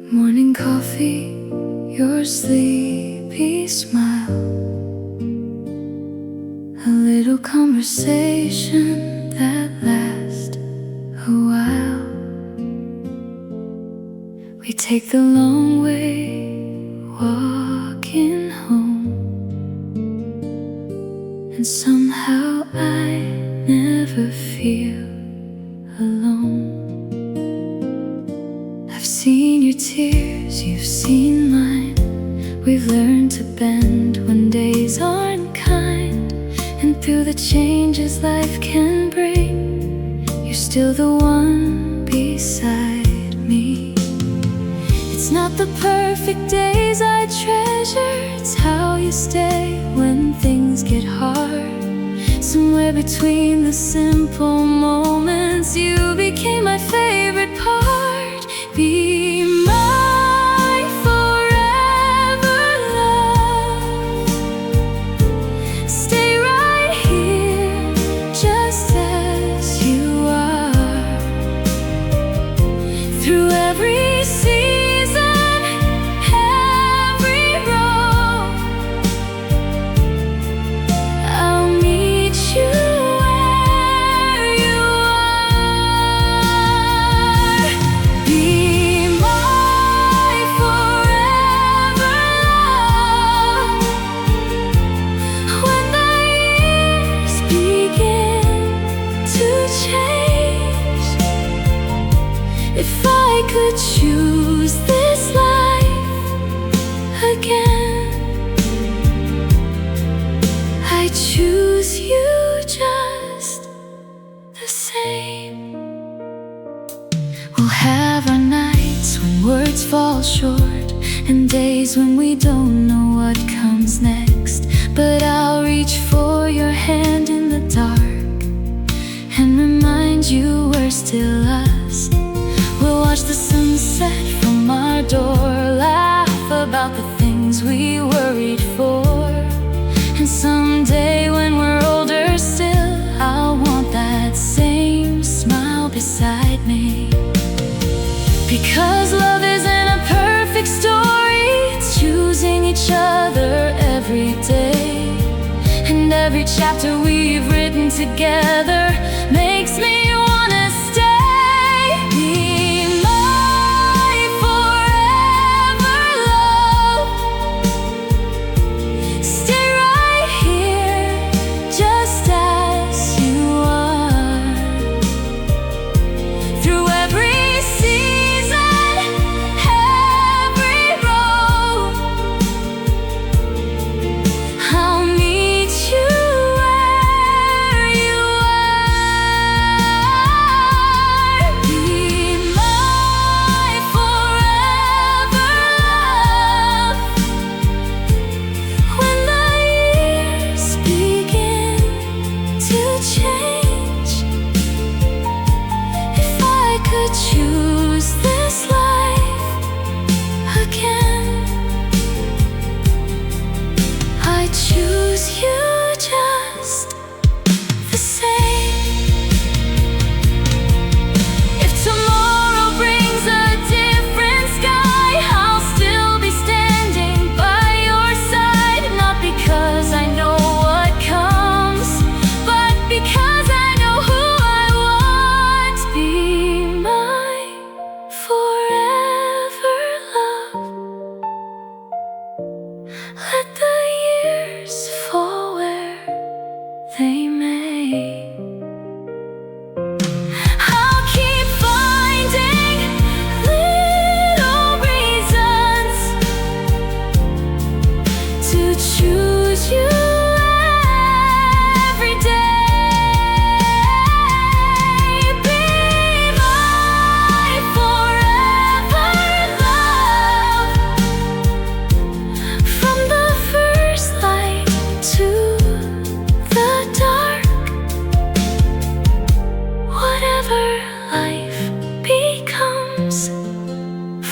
Morning coffee, your sleepy smile, a little conversation that lasts a while. We take the long way walking home, and somehow I never feel alone. I've seen your tears, you've seen mine. We've learned to bend when days aren't kind, and through the changes life can bring, you're still the one beside me. It's not the perfect days I treasure, it's how you stay when things get hard. Somewhere between the simple moments, you became my favorite part. Be my forever love. Stay right here, just as you are. Through every season, every road, I'll meet you where you are. Be if I could choose this life again, I'd choose you just the same. We'll have our nights when words fall short, and days when we don't know what comes next. But I'll reach for your hand in the dark and remind you we're still us. We'll watch the sunset from our door, laugh about the things we worried for. And someday when we're older still, I'll want that same smile beside me. Because love isn't a perfect story, it's choosing each other every day. And every chapter we've written together makes me wanna stay. Choose this life again, I choose you just the same. If tomorrow brings a different sky, I'll still be standing by your side. Not because I know what comes, but because I know who I want to be. Forever love. Let the years fall where they may. I'll keep finding little reasons to choose you every day. Be my forever love. From the first light to the dark, whatever life becomes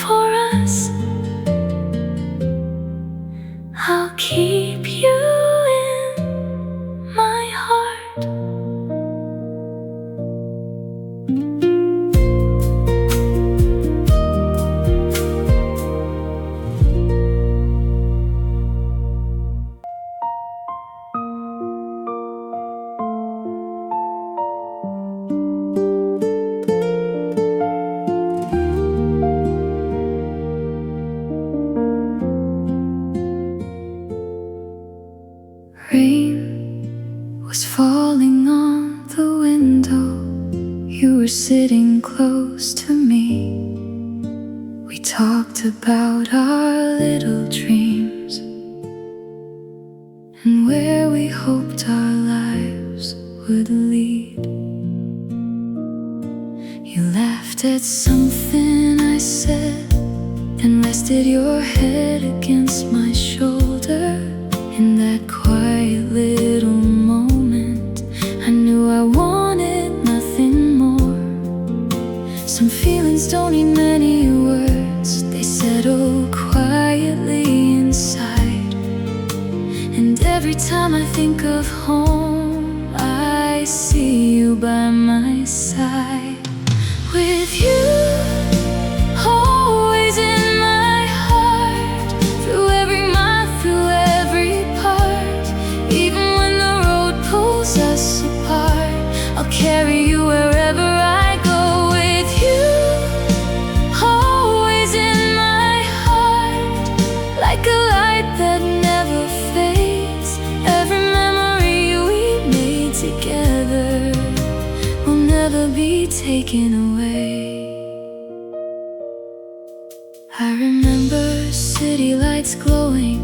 for us, I'll keep you in my heart. We talked about our little dreams and where we hoped our lives would lead. You laughed at something I said and rested your head against my shoulder. In that quiet little moment, I knew I wanted nothing more. Some feelings don't need many words, they settle quietly inside. And every time I think of home, I see you by my side. With you always in my heart, through every mile, through every part. Even when the road pulls us apart, I'll carry you wherever I go. With you always in my heart, like a light that never fades. Every memory we made together will never be taken away. I remember city lights glowing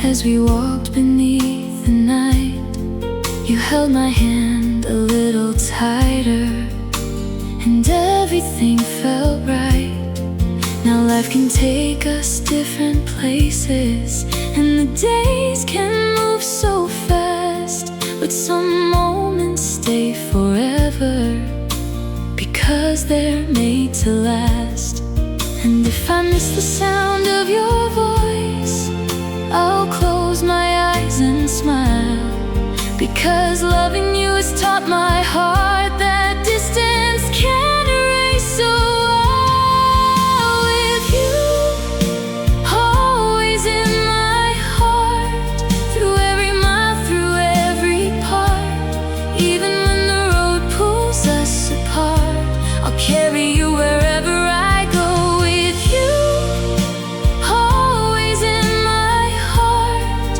as we walked beneath the night. You held my hand a little tighter, and everything felt right. Now life can take us different places, and the days can move so fast. But some moments stay forever, because they're made to last. And if I miss the sound of your voice, I'll close my eyes and smile, because loving you has taught my heart that distance can't erase. So I'll with you always in my heart, through every mile, through every part. Even when the road pulls us apart, I'll carry you wherever I go. With you always in my heart,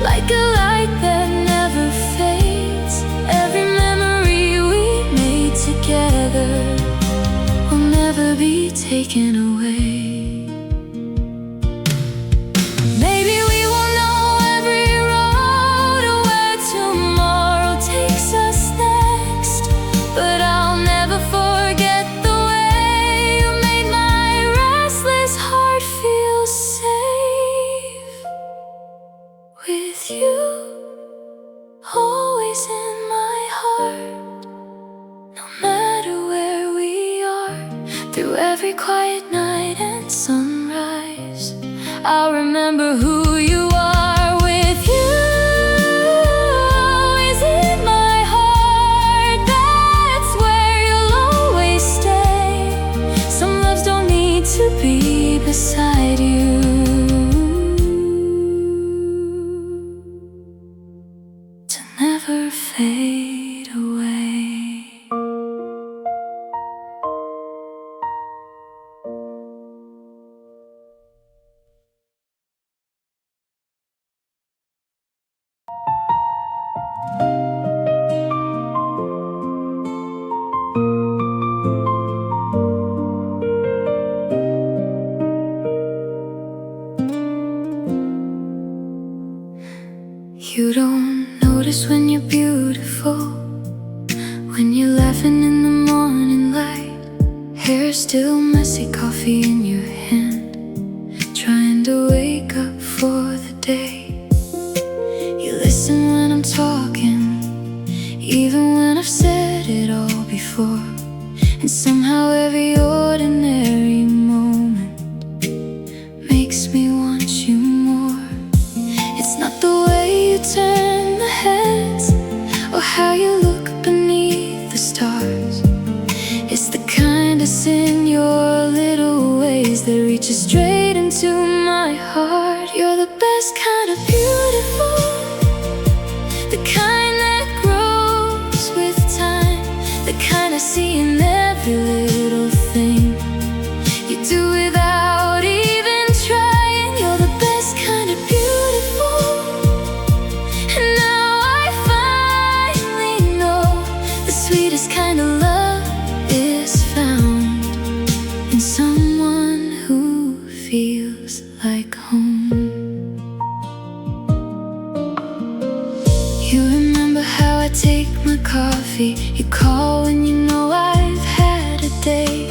like a light that never fades. Every memory we made together will never be taken away. Maybe we will know every road or where tomorrow takes us next, but I'll never forget the way you made my restless heart feel safe. With you always in my heart, no matter where we are, through every quiet night and sunrise, I'll remember who you are. With you always in my heart, that's where you'll always stay. Some loves don't need to be beside you to never fade away. You don't notice when you're beautiful, when you're laughing in the morning light. Hair still messy, coffee in your hand, trying to wake up for the day. You listen when I'm talking, even when I've said it all before. And somehow every ordinary moment makes me want you more. It's not the way you turn the heads or how you look beneath the stars. It's the kindness in your little ways that reaches straight into my heart. You're the best kind of beautiful, the kind that grows with time, the kind I see in every little thing you do without even trying. You're the best kind of beautiful, and now I finally know the sweetest kind of love is found in someone who feels like home. You remember how I take my coffee. You call when you know I've had a day.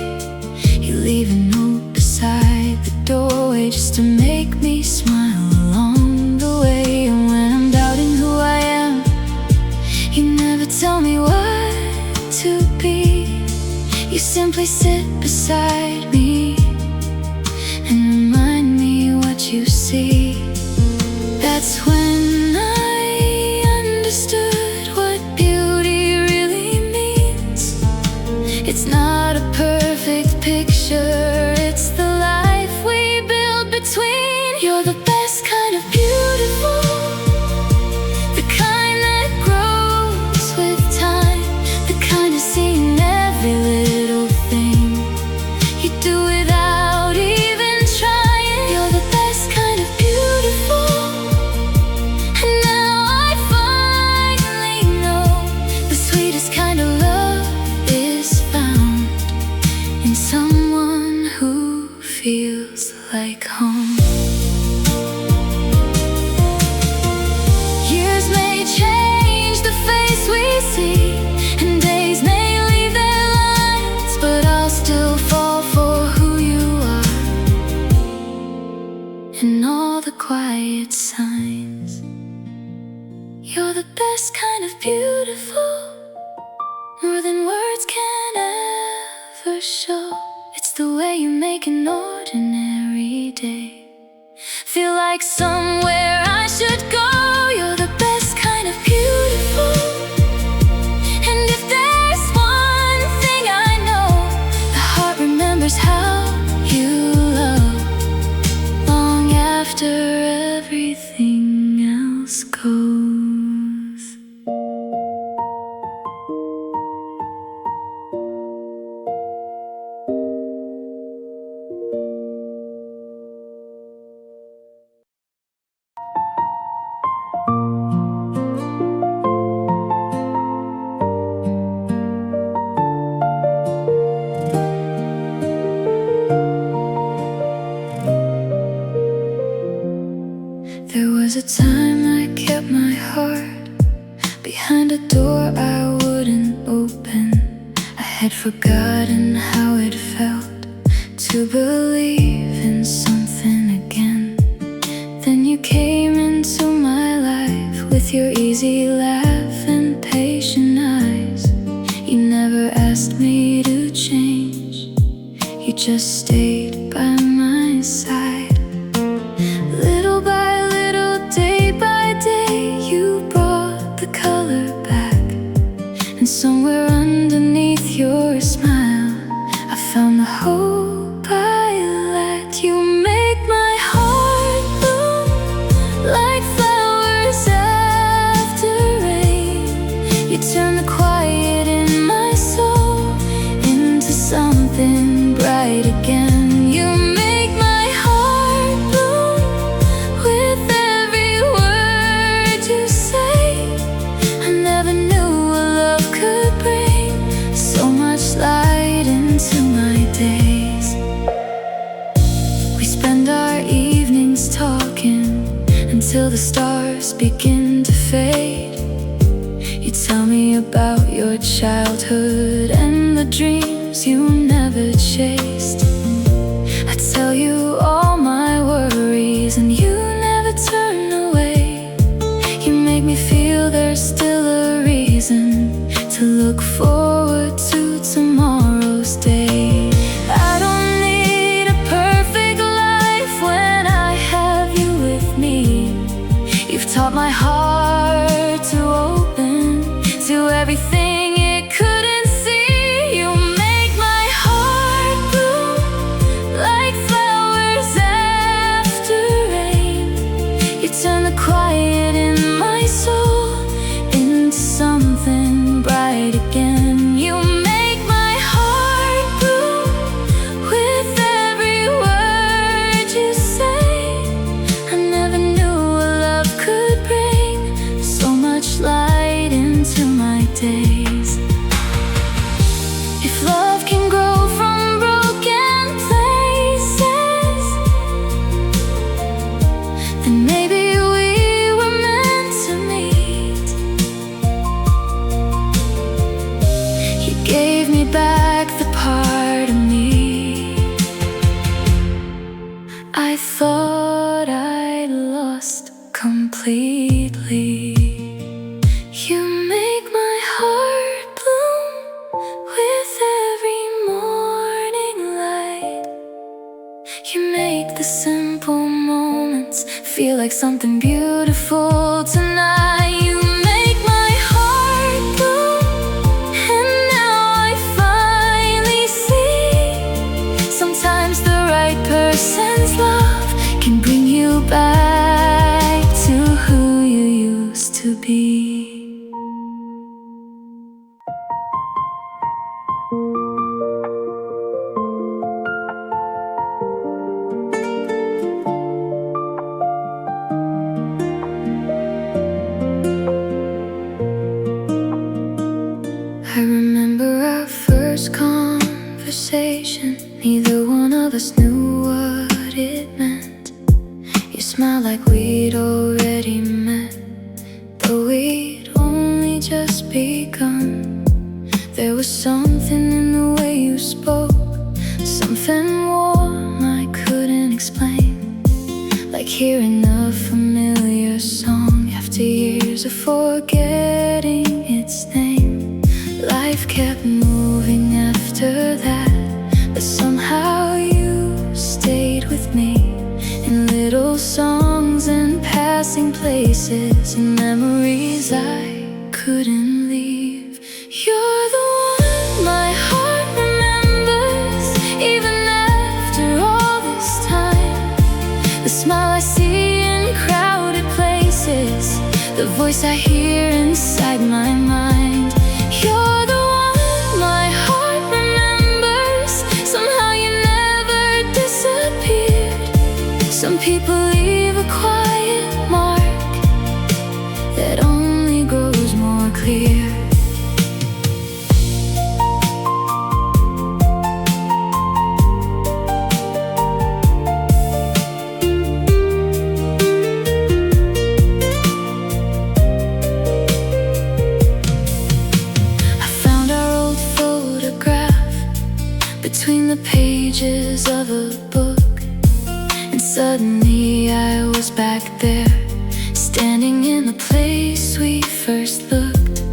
You leave a note beside the doorway just to make me smile along the way. And when I'm doubting who I am, you never tell me what to be. You simply sit beside me and remind me what you see. That's when I understood what beauty really means. It's not a perfect picture, it's the life we build between. You're the best kind of beautiful, the kind that grows with time, the kind of seeing every little thing you do without even trying. You're the best kind of beautiful, and now I finally know the sweetest kind of love is found in someone who feels like home. Years may change the face we see, and days may leave their lines, but I'll still fall for who you are in all the quiet signs. You're the best kind of beautiful, more than words can ever show. It's the way you make an ordinary day feel like somewhere I should go. You're the best kind of beautiful, and if there's one thing I know, the heart remembers how you love long after everything else goes. There was a time I kept my heart behind a door I wouldn't open. I had forgotten how it felt to believe in something again. Then you came into my life with your easy laugh and patient eyes. You never asked me to change, you just stayed by my side. Little by little, day by day, you brought the color back, and somewhere underneath your smile I found the hope I lacked. You make my heart bloom like flowers after rain. You turn the quiet in my soul into something bright again. You make my heart bloom with every word you say. I never knew what love could bring so much light into my days. We spend our evenings talking until the stars begin to fade. You tell me about your childhood and the dreams you never chased. I tell you all my worries and you never turn away. You make me feel there's still a reason to look forward to tomorrow's day. I don't need a perfect life when I have you with me. You've taught my heart to open to everything it couldn't see. You make my heart bloom I thought I lost completely. You make my heart bloom with every morning light. You make the simple moments feel like something beautiful tonight. You make my heart bloom, and now I finally see sometimes the right person's love can bring you back to who you used to be. I remember our first conversation. Neither one of us knew what it meant. You smiled like we'd already met, though we'd only just begun. There was something in the way you spoke, something warm I couldn't explain, like hearing a familiar song after years of forgetting its name. Life kept moving after that, but somehow you stayed with me, in little songs and passing places and memories I couldn't leave. You're the one my heart remembers, even after all this time. The smile I see in crowded places, the voice I hear inside my mind. You're the one my heart remembers. Somehow you never disappeared. Some people leave a quiet mark that only grows more clear. Between the pages of a book, and suddenly I was back there, standing in the place we first looked.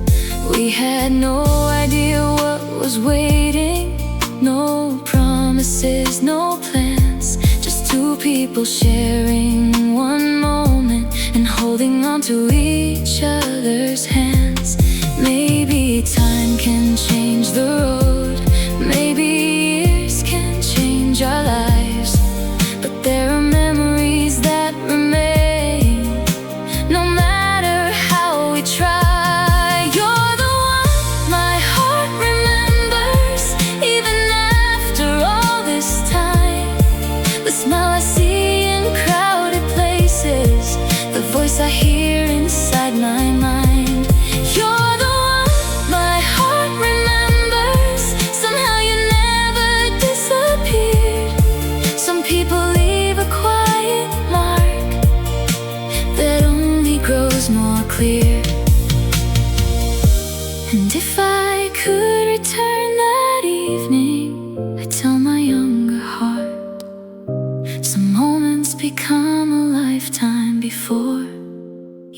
We had no idea what was waiting, no promises, no plans, just two people sharing one moment and holding on to each other's hands. Maybe time can change the road, maybe our lives, but there are memories that remain, no matter how we try. You're the one my heart remembers, even after all this time. The smile I see in crowded places, the voice I hear inside my mind. You're the one my heart remembers. Somehow you never disappear. Some people leave a quiet mark that only grows more clear. And if I could return that evening, I'd tell my younger heart, some moments become a lifetime before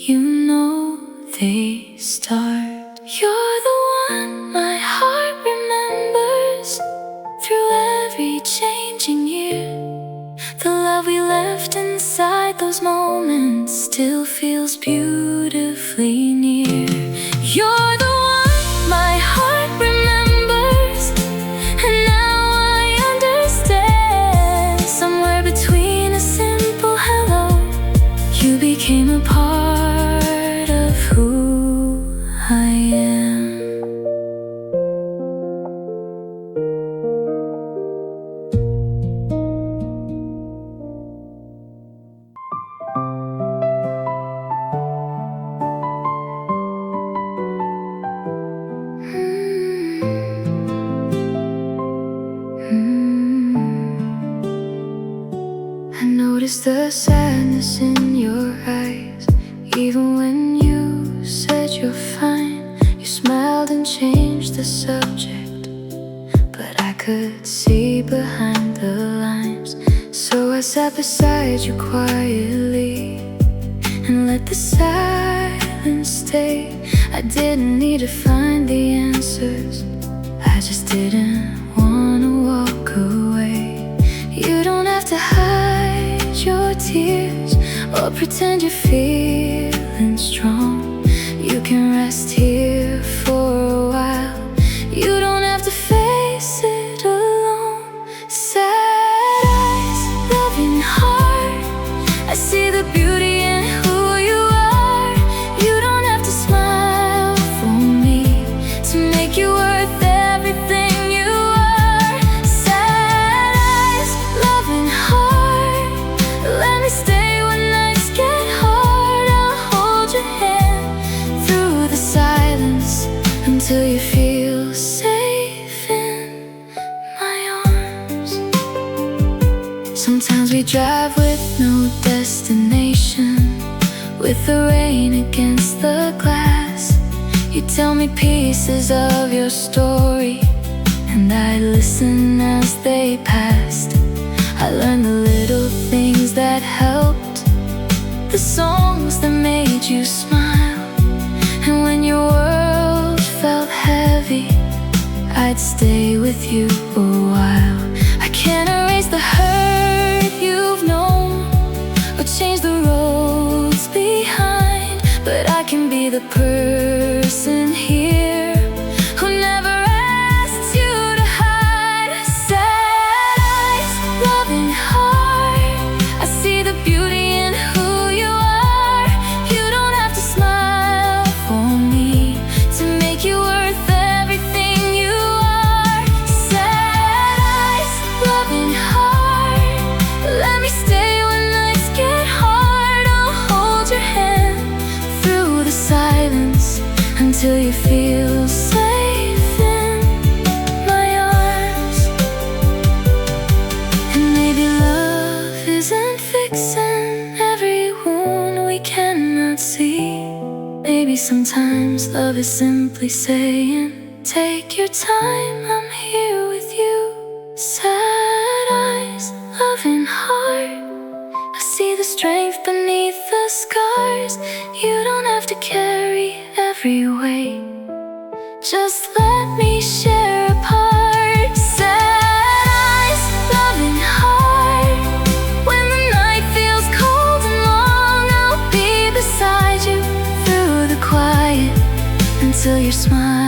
you know they start. You're the one my heart remembers through every changing year. The love we left inside those moments still feels beautifully near. You're the one my heart remembers, and now I understand. Somewhere between a simple hello, you became a part of who I am. I noticed the sadness in your eyes, even when you said you're fine. You smiled and changed the subject, but I could see behind the lines. So So I sat beside you quietly and let the silence stay. I didn't need to find the answers, I just didn't wanna walk away. You don't have to hide your tears or pretend you're feeling strong. You can rest here for a while. You don't have to face it alone. Sad eyes, loving heart, I see the beauty in who you are. You don't have to smile for me to make you worth everything you are. Sad eyes, loving heart, let me stay when nights get hard. I'll hold your hand through the silence until you feel safe in my arms. Sometimes we drive with no destination, with the rain against the glass. You tell me pieces of your story, and I listen as they passed. I learned the little things that helped, the songs that made you smile. And when your world felt heavy, I'd stay with you a while. I can't erase the hurt you've known or change the roads behind, but I can be the person here who never asks you to hide. Sad eyes, loving heart, I see the beauty in who you are. You don't have to smile for me to make you worth everything you are. Sad eyes, loving heart, let me stay when nights get hard. I'll hold your hand through the silence until you feel safe in my arms. And maybe love isn't fixing every wound we cannot see. Maybe sometimes love is simply saying, take your time, I'm here with you. Sad eyes, loving heart, I see the strength beneath the scars. You don't have to carry every weight, just let me share a part. Sad eyes, loving heart, when the night feels cold and long, I'll be beside you through the quiet until your smile